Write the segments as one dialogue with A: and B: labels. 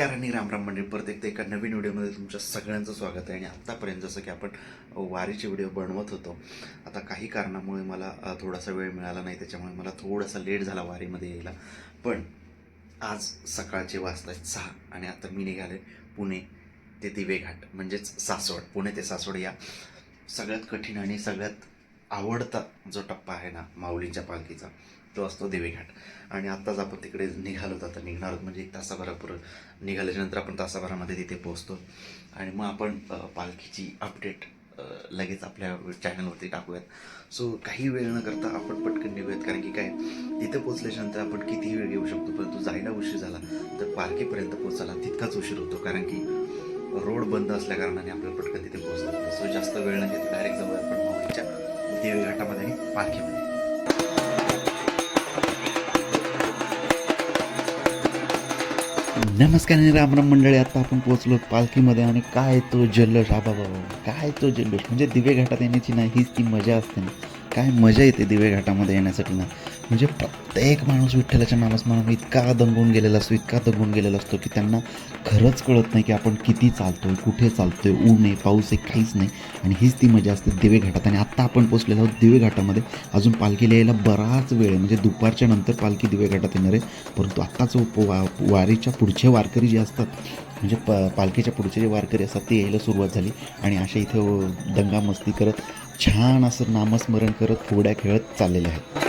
A: नमस्कार आणि रामराम मंडळी, परत एकदा एका नवीन व्हिडिओमध्ये तुमच्या सगळ्यांचं स्वागत आहे. आणि आत्तापर्यंत जसं की आपण वारीचे व्हिडिओ बनवत होतो, आता काही कारणामुळे मला थोडासा वेळ मिळाला नाही, त्याच्यामुळे मला थोडासा लेट झाला वारीमध्ये यायला. पण आज सकाळचे वाजतायत 6 आणि आता मी निघाले पुणे ते दिवेघाट, म्हणजेच सासवड. पुणे ते सासवड या सगळ्यात कठीण आणि सगळ्यात आवडता जो टप्पा आहे ना माऊलींच्या पालखीचा, तो असतो दिवेघाट. आणि आत्ताच आपण तिकडे निघालो, आता निघणार आहोत, म्हणजे 1 तासाभरापूर्वी निघाल्याच्यानंतर आपण तासाभरामध्ये तिथे पोहोचतो. आणि मग आपण पालखीची अपडेट लगेच आपल्या चॅनलवरती टाकूयात. सो काही वेळ न करता आपण पटकन निघूयात, कारण की काय, तिथे पोचल्याच्यानंतर आपण कितीही वेळ घेऊ शकतो, परंतु जायला उशीर झाला तर पालखीपर्यंत पोचायला तितकाच उशीर होतो, कारण की रोड बंद असल्या कारणाने आपल्याला पटकन तिथे पोहोचत नाही. सो जास्त वेळ न घेता डायरेक्ट जाऊया आपण माऊलीच्या दिवेघाटामध्ये आणि पालखीमध्ये. नमस्कार आणि रामराम मंडळी, आता आपण पोहोचलो पालखीमध्ये. आणि काय तो जल्लोष, बाबा काय तो जल्लोष, म्हणजे दिवेघाटात येण्याची ना हीच ती मजा असते ना. काय मजा येते दिवेघाटामध्ये येण्यासाठी ना, म्हणजे प्रत्येक माणूस विठ्ठलाच्या नामस्मरणाने इतका दंगून गेलेला असतो, इतका दंगून गेलेला असतो की त्यांना खरंच कळत नाही की आपण किती चालतोय, कुठे चालतोय, ऊन आहे, पाऊस आहे, काहीच नाही. आणि हीच ती मजा असते दिवेघाटात. आणि आत्ता आपण पोहोचलेलो आहोत दिवेघाटामध्ये. अजून पालखीला यायला बराच वेळ आहे, म्हणजे दुपारच्या नंतर पालखी दिवेघाटात येणार आहे. परंतु आत्ताच वारीच्या पुढचे वारकरी जे असतात, म्हणजे पालखीच्या पुढचे जे वारकरी असतात ते यायला सुरुवात झाली. आणि अशा इथे दंगामस्ती करत, छान असं नामस्मरण करत, फुगड्या खेळत चाललेले आहेत.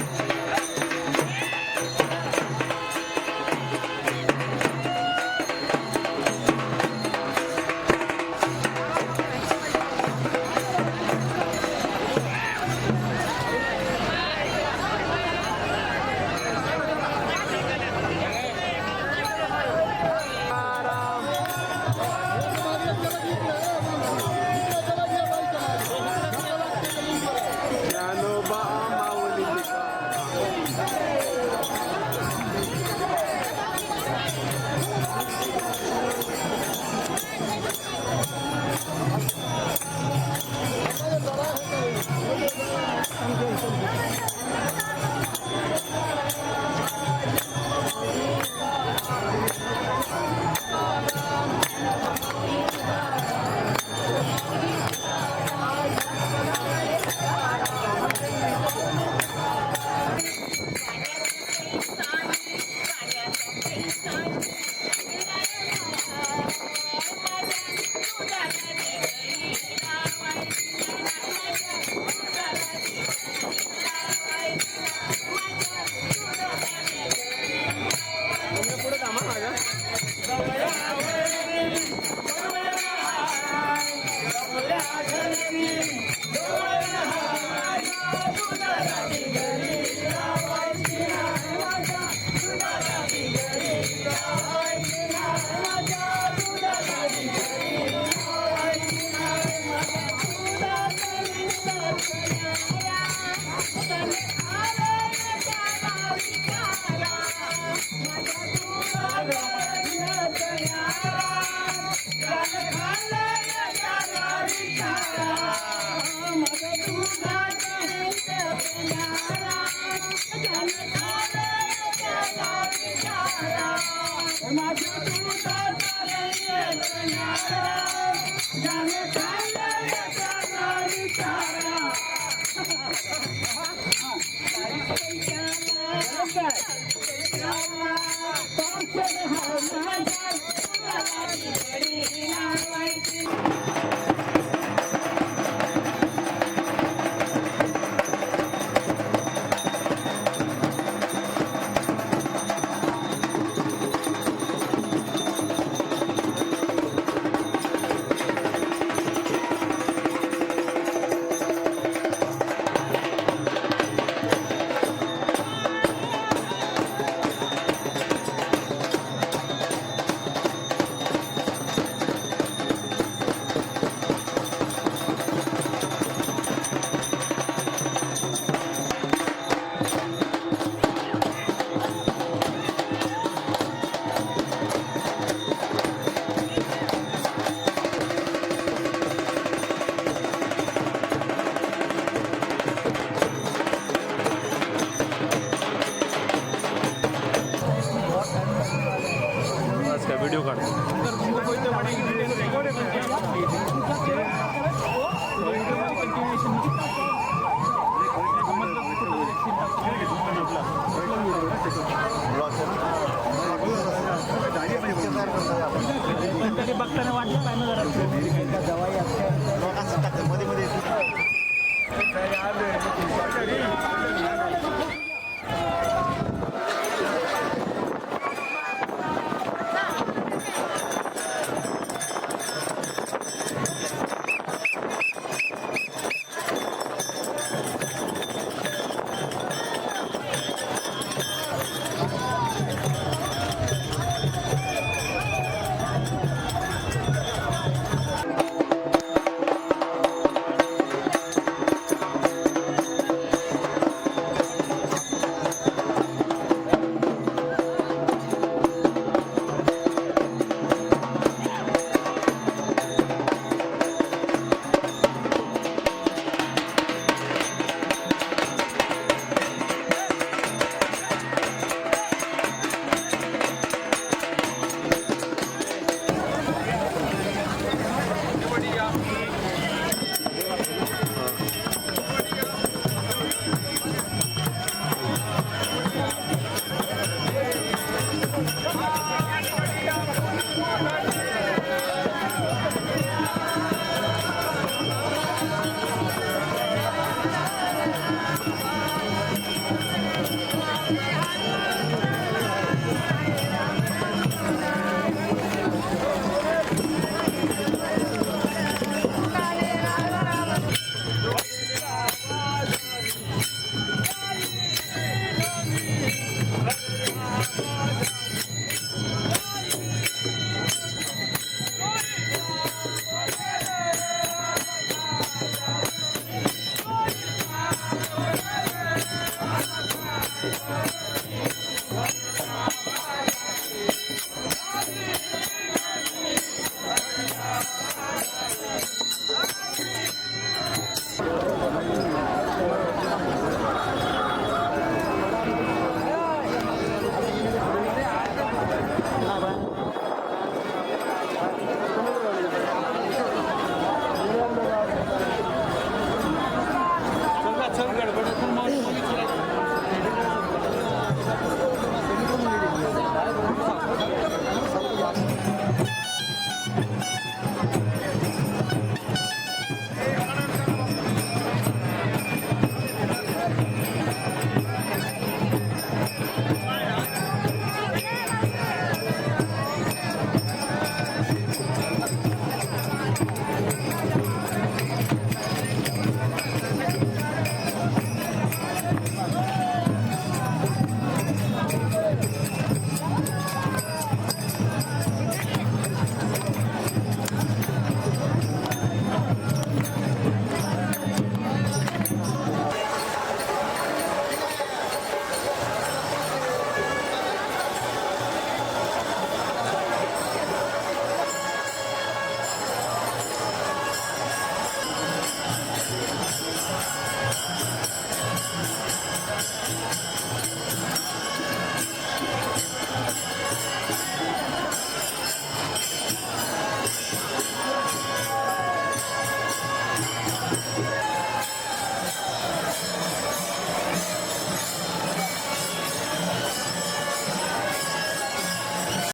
B: माझ्या